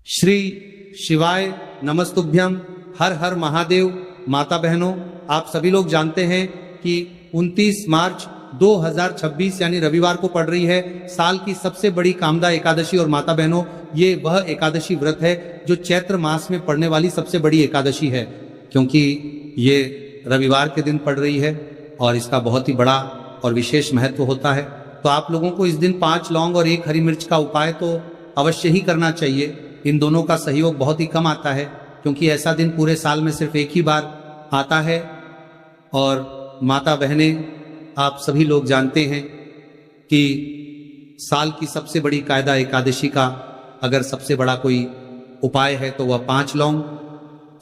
श्री शिवाय नमस्तुभ्यम। हर हर महादेव। माता बहनों, आप सभी लोग जानते हैं कि 29 मार्च 2026 यानी रविवार को पड़ रही है साल की सबसे बड़ी कामदा एकादशी। और माता बहनों, ये वह एकादशी व्रत है जो चैत्र मास में पड़ने वाली सबसे बड़ी एकादशी है, क्योंकि ये रविवार के दिन पड़ रही है और इसका बहुत ही बड़ा और विशेष महत्व होता है। तो आप लोगों को इस दिन 5 लौंग और 1 हरी मिर्च का उपाय तो अवश्य ही करना चाहिए। इन दोनों का सहयोग बहुत ही कम आता है, क्योंकि ऐसा दिन पूरे साल में सिर्फ एक ही बार आता है। और माता बहनें, आप सभी लोग जानते हैं कि साल की सबसे बड़ी कायदा एकादशी का अगर सबसे बड़ा कोई उपाय है तो वह 5 लौंग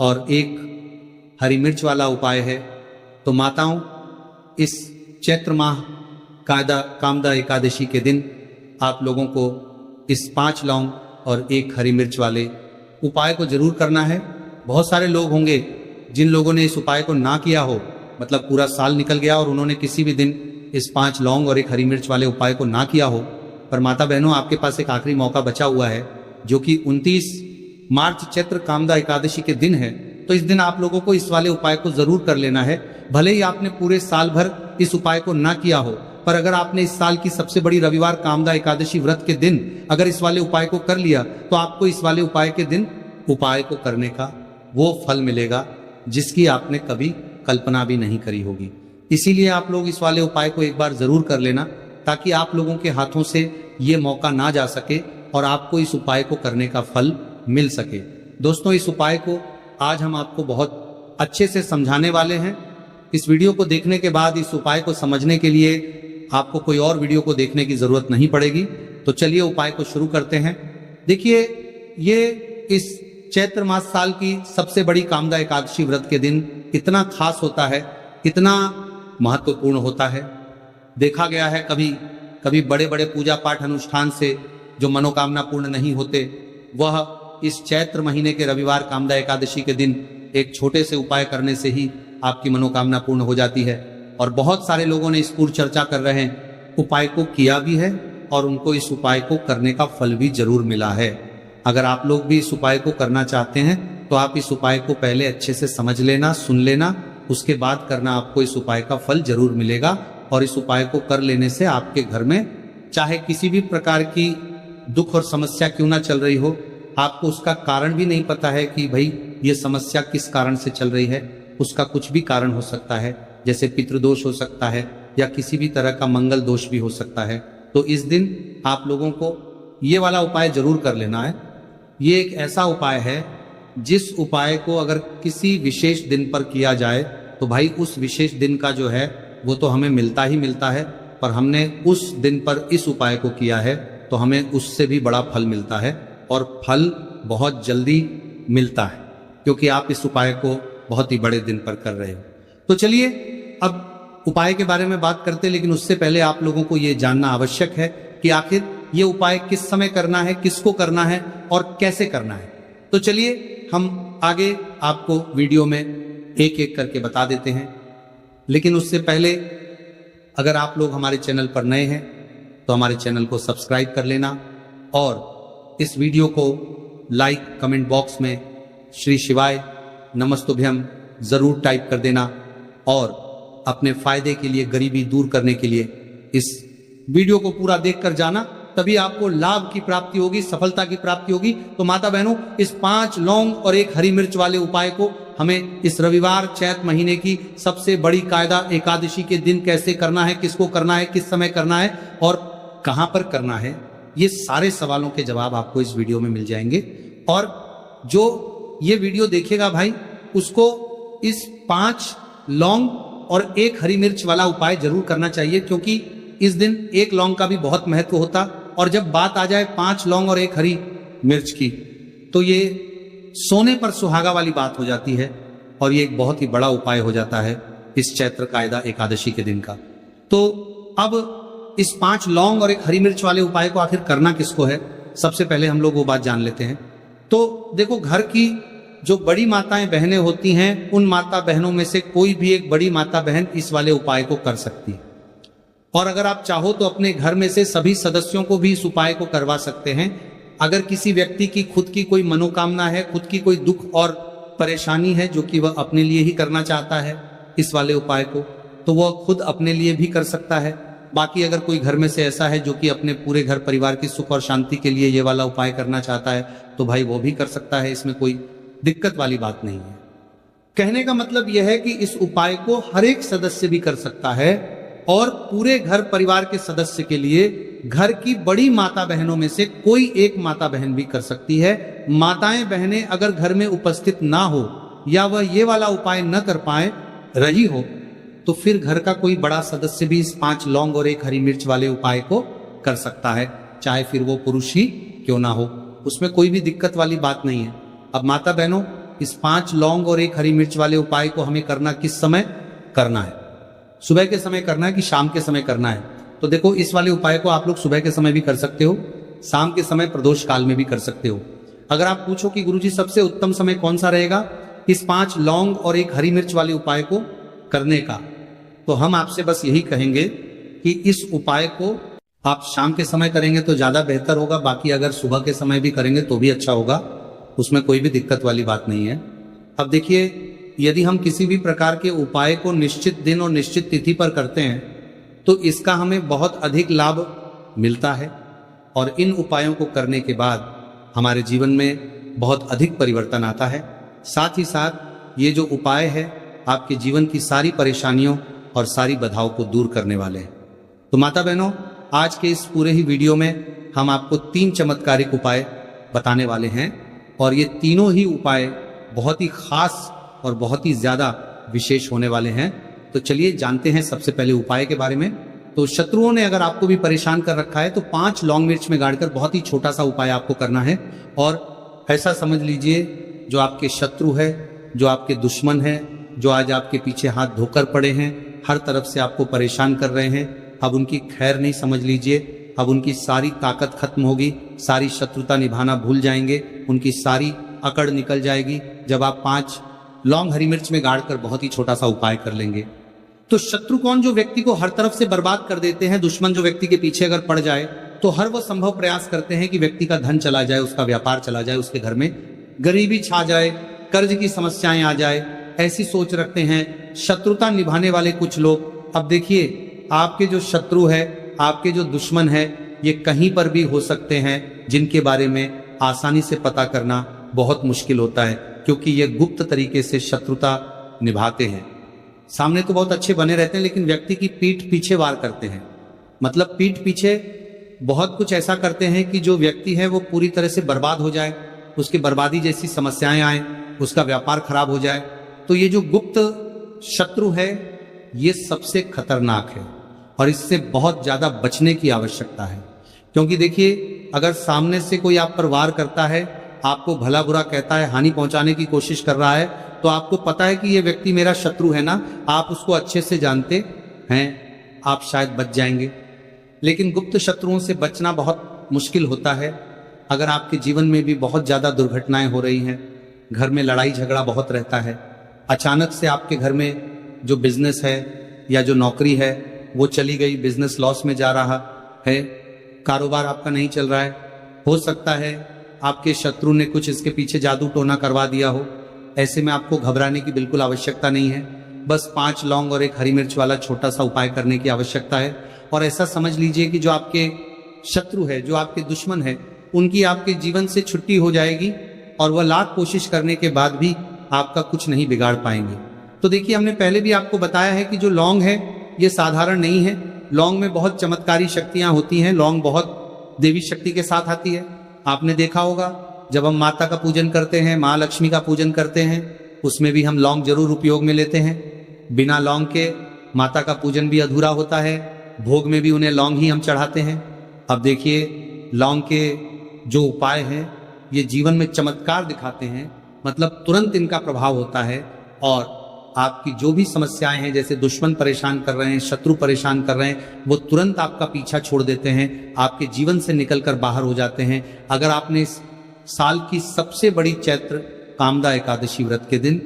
और 1 हरी मिर्च वाला उपाय है। तो माताओं, इस चैत्र माह कामदा एकादशी के दिन आप लोगों को इस 5 लौंग और 1 हरी मिर्च वाले उपाय को जरूर करना है। बहुत सारे लोग होंगे जिन लोगों ने इस उपाय को ना किया हो, मतलब पूरा साल निकल गया और उन्होंने किसी भी दिन इस 5 लौंग और 1 हरी मिर्च वाले उपाय को ना किया हो। पर माता बहनों, आपके पास एक आखिरी मौका बचा हुआ है, जो कि 29 मार्च चैत्र कामदा एकादशी के दिन है। तो इस दिन आप लोगों को इस वाले उपाय को जरूर कर लेना है। भले ही आपने पूरे साल भर इस उपाय को ना किया हो, पर अगर आपने इस साल की सबसे बड़ी रविवार कामदा एकादशी व्रत के दिन अगर इस वाले उपाय को कर लिया, तो आपको इस वाले उपाय के दिन उपाय को करने का वो फल मिलेगा जिसकी आपने कभी कल्पना भी नहीं करी होगी। इसीलिए आप लोग इस वाले उपाय को एक बार जरूर कर लेना, ताकि आप लोगों के हाथों से ये मौका ना जा सके और आपको इस उपाय को करने का फल मिल सके। दोस्तों, इस उपाय को आज हम आपको बहुत अच्छे से समझाने वाले हैं। इस वीडियो को देखने के बाद इस उपाय को समझने के लिए आपको कोई और वीडियो को देखने की जरूरत नहीं पड़ेगी। तो चलिए उपाय को शुरू करते हैं। देखिए, ये इस चैत्र मास साल की सबसे बड़ी कामदा एकादशी व्रत के दिन इतना खास होता है, इतना महत्वपूर्ण होता है। देखा गया है कभी बड़े बड़े पूजा पाठ अनुष्ठान से जो मनोकामना पूर्ण नहीं होते, वह इस चैत्र महीने के रविवार कामदा एकादशी के दिन एक छोटे से उपाय करने से ही आपकी मनोकामना पूर्ण हो जाती है। और बहुत सारे लोगों ने इस पूर्व चर्चा कर रहे हैं, उपाय को किया भी है और उनको इस उपाय को करने का फल भी जरूर मिला है। अगर आप लोग भी इस उपाय को करना चाहते हैं तो आप इस उपाय को पहले अच्छे से समझ लेना, सुन लेना, उसके बाद करना। आपको इस उपाय का फल जरूर मिलेगा। और इस उपाय को कर लेने से आपके घर में चाहे किसी भी प्रकार की दुख और समस्या क्यों ना चल रही हो, आपको उसका कारण भी नहीं पता है कि भाई ये समस्या किस कारण से चल रही है, उसका कुछ भी कारण हो सकता है, जैसे पितृदोष हो सकता है या किसी भी तरह का मंगल दोष भी हो सकता है। तो इस दिन आप लोगों को ये वाला उपाय जरूर कर लेना है। ये एक ऐसा उपाय है जिस उपाय को अगर किसी विशेष दिन पर किया जाए तो भाई उस विशेष दिन का जो है वो तो हमें मिलता ही मिलता है, पर हमने उस दिन पर इस उपाय को किया है तो हमें उससे भी बड़ा फल मिलता है और फल बहुत जल्दी मिलता है, क्योंकि आप इस उपाय को बहुत ही बड़े दिन पर कर रहे हो। तो चलिए अब उपाय के बारे में बात करते हैं, लेकिन उससे पहले आप लोगों को यह जानना आवश्यक है कि आखिर ये उपाय किस समय करना है, किसको करना है और कैसे करना है। तो चलिए हम आगे आपको वीडियो में एक एक करके बता देते हैं। लेकिन उससे पहले अगर आप लोग हमारे चैनल पर नए हैं तो हमारे चैनल को सब्सक्राइब कर लेना और इस वीडियो को लाइक कमेंट बॉक्स में श्री शिवाय नमस्तुभ्यम जरूर टाइप कर देना और अपने फायदे के लिए, गरीबी दूर करने के लिए इस वीडियो को पूरा देखकर जाना, तभी आपको लाभ की प्राप्ति होगी, सफलता की प्राप्ति होगी। तो माता बहनों, इस 5 लौंग और 1 हरी मिर्च वाले उपाय को हमें इस रविवार चैत महीने की सबसे बड़ी कायदा एकादशी के दिन कैसे करना है, किसको करना है, किस समय करना है और कहां पर करना है, ये सारे सवालों के जवाब आपको इस वीडियो में मिल जाएंगे। और जो ये वीडियो देखेगा भाई, उसको इस 5 लौंग और 1 हरी मिर्च वाला उपाय जरूर करना चाहिए, क्योंकि इस दिन 1 लौंग का भी बहुत महत्व होता। और जब बात आ जाए 5 लौंग और 1 हरी मिर्च की, तो ये सोने पर सुहागा वाली बात हो जाती है और ये एक बहुत ही बड़ा उपाय हो जाता है इस चैत्र कायदा एकादशी के दिन का। तो अब इस 5 लौंग और 1 हरी मिर्च वाले उपाय को आखिर करना किसको है, सबसे पहले हम लोग वो बात जान लेते हैं। तो देखो, घर की जो बड़ी माताएं बहनें होती हैं, उन माता बहनों में से कोई भी एक बड़ी माता बहन इस वाले उपाय को कर सकती है। और अगर आप चाहो तो अपने घर में से सभी सदस्यों को भी इस उपाय को करवा सकते हैं। अगर किसी व्यक्ति की खुद की कोई मनोकामना है, खुद की कोई दुख और परेशानी है जो कि वह अपने लिए ही करना चाहता है इस वाले उपाय को, तो वह खुद अपने लिए भी कर सकता है। बाकी अगर कोई घर में से ऐसा है जो कि अपने पूरे घर परिवार की सुख और शांति के लिए ये वाला उपाय करना चाहता है, तो भाई वो भी कर सकता है, इसमें कोई दिक्कत वाली बात नहीं है। कहने का मतलब यह है कि इस उपाय को हर एक सदस्य भी कर सकता है और पूरे घर परिवार के सदस्य के लिए घर की बड़ी माता बहनों में से कोई एक माता बहन भी कर सकती है। माताएं बहनें अगर घर में उपस्थित ना हो या वह ये वाला उपाय न कर पाए रही हो, तो फिर घर का कोई बड़ा सदस्य भी इस 5 लौंग और 1 हरी मिर्च वाले उपाय को कर सकता है, चाहे फिर वो पुरुष ही क्यों ना हो, उसमें कोई भी दिक्कत वाली बात नहीं है। अब माता बहनों, इस 5 लौंग और 1 हरी मिर्च वाले उपाय को हमें करना किस समय करना है? सुबह के समय करना है कि शाम के समय करना है? तो देखो, इस वाले उपाय को आप लोग सुबह के समय भी कर सकते हो, शाम के समय प्रदोष काल में भी कर सकते हो। अगर आप पूछो कि गुरुजी सबसे उत्तम समय कौन सा रहेगा इस 5 लौंग और 1 हरी मिर्च वाले उपाय को करने का, तो हम आपसे बस यही कहेंगे कि इस उपाय को आप शाम के समय करेंगे तो ज्यादा बेहतर होगा। बाकी अगर सुबह के समय भी करेंगे तो भी अच्छा होगा, उसमें कोई भी दिक्कत वाली बात नहीं है। अब देखिए, यदि हम किसी भी प्रकार के उपाय को निश्चित दिन और निश्चित तिथि पर करते हैं तो इसका हमें बहुत अधिक लाभ मिलता है और इन उपायों को करने के बाद हमारे जीवन में बहुत अधिक परिवर्तन आता है। साथ ही साथ ये जो उपाय है आपके जीवन की सारी परेशानियों और सारी बाधाओं को दूर करने वाले हैं। तो माता बहनों, आज के इस पूरे ही वीडियो में हम आपको 3 चमत्कारिक उपाय बताने वाले हैं और ये तीनों ही उपाय बहुत ही खास और बहुत ही ज्यादा विशेष होने वाले हैं। तो चलिए जानते हैं सबसे पहले उपाय के बारे में। तो शत्रुओं ने अगर आपको भी परेशान कर रखा है तो 5 लौंग मिर्च में गाड़कर बहुत ही छोटा सा उपाय आपको करना है। और ऐसा समझ लीजिए, जो आपके शत्रु है, जो आपके दुश्मन है, जो आज आपके पीछे हाथ धोकर पड़े हैं, हर तरफ से आपको परेशान कर रहे हैं, अब उनकी खैर नहीं समझ लीजिए। अब उनकी सारी ताकत खत्म होगी, सारी शत्रुता निभाना भूल जाएंगे, उनकी सारी अकड़ निकल जाएगी जब आप 5 लौंग हरी मिर्च में गाड़कर बहुत ही छोटा सा उपाय कर लेंगे। तो शत्रु कौन? जो व्यक्ति को हर तरफ से बर्बाद कर देते हैं। दुश्मन जो व्यक्ति के पीछे अगर पड़ जाए तो हर वो संभव प्रयास करते हैं कि व्यक्ति का धन चला जाए, उसका व्यापार चला जाए, उसके घर में गरीबी छा जाए, कर्ज की समस्याएं आ जाए, ऐसी सोच रखते हैं शत्रुता निभाने वाले कुछ लोग। अब देखिए, आपके जो शत्रु है, आपके जो दुश्मन है, ये कहीं पर भी हो सकते हैं, जिनके बारे में आसानी से पता करना बहुत मुश्किल होता है, क्योंकि ये गुप्त तरीके से शत्रुता निभाते हैं। सामने तो बहुत अच्छे बने रहते हैं, लेकिन व्यक्ति की पीठ पीछे वार करते हैं। मतलब पीठ पीछे बहुत कुछ ऐसा करते हैं कि जो व्यक्ति है वो पूरी तरह से बर्बाद हो जाए, उसकी बर्बादी जैसी समस्याएं आए, उसका व्यापार खराब हो जाए। तो ये जो गुप्त शत्रु है ये सबसे खतरनाक है और इससे बहुत ज्यादा बचने की आवश्यकता है। क्योंकि देखिए, अगर सामने से कोई आप पर वार करता है, आपको भला बुरा कहता है, हानि पहुंचाने की कोशिश कर रहा है, तो आपको पता है कि ये व्यक्ति मेरा शत्रु है ना, आप उसको अच्छे से जानते हैं, आप शायद बच जाएंगे। लेकिन गुप्त शत्रुओं से बचना बहुत मुश्किल होता है। अगर आपके जीवन में भी बहुत ज्यादा दुर्घटनाएं हो रही हैं, घर में लड़ाई झगड़ा बहुत रहता है, अचानक से आपके घर में जो बिजनेस है या जो नौकरी है वो चली गई, बिजनेस लॉस में जा रहा है, कारोबार आपका नहीं चल रहा है, हो सकता है आपके शत्रु ने कुछ इसके पीछे जादू टोना करवा दिया हो। ऐसे में आपको घबराने की बिल्कुल आवश्यकता नहीं है। बस 5 लौंग और 1 हरी मिर्च वाला छोटा सा उपाय करने की आवश्यकता है। और ऐसा समझ लीजिए कि जो आपके शत्रु है, जो आपके दुश्मन है, उनकी आपके जीवन से छुट्टी हो जाएगी और वह लाख कोशिश करने के बाद भी आपका कुछ नहीं बिगाड़ पाएंगे। तो देखिए, हमने पहले भी आपको बताया है कि जो लौंग है ये साधारण नहीं है। लौंग में बहुत चमत्कारी शक्तियां होती हैं। लौंग बहुत देवी शक्ति के साथ आती है। आपने देखा होगा, जब हम माता का पूजन करते हैं, माँ लक्ष्मी का पूजन करते हैं, उसमें भी हम लौंग जरूर उपयोग में लेते हैं। बिना लौंग के माता का पूजन भी अधूरा होता है। भोग में भी उन्हें लौंग ही हम चढ़ाते हैं। अब देखिए, लौंग के जो उपाय हैं ये जीवन में चमत्कार दिखाते हैं। मतलब तुरंत इनका प्रभाव होता है और आपकी जो भी समस्याएं हैं, जैसे दुश्मन परेशान कर रहे हैं, शत्रु परेशान कर रहे हैं, वो तुरंत आपका पीछा छोड़ देते हैं, आपके जीवन से निकलकर बाहर हो जाते हैं। अगर आपने इस साल की सबसे बड़ी चैत्र कामदा एकादशी व्रत के दिन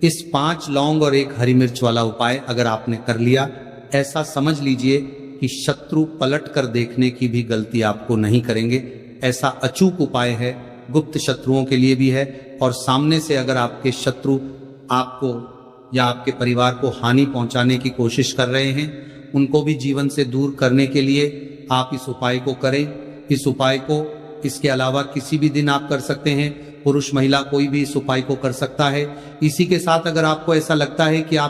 इस 5 लौंग और 1 हरी मिर्च वाला उपाय अगर आपने कर लिया, ऐसा समझ लीजिए कि शत्रु पलट कर देखने की भी गलती आपको नहीं करेंगे। ऐसा अचूक उपाय है, गुप्त शत्रुओं के लिए भी है, और सामने से अगर आपके शत्रु आपको या आपके परिवार को हानि पहुंचाने की कोशिश कर रहे हैं, उनको भी जीवन से दूर करने के लिए आप इस उपाय को करें। इस उपाय को इसके अलावा किसी भी दिन आप कर सकते हैं, पुरुष महिला कोई भी इस उपाय को कर सकता है। इसी के साथ अगर आपको ऐसा लगता है कि आप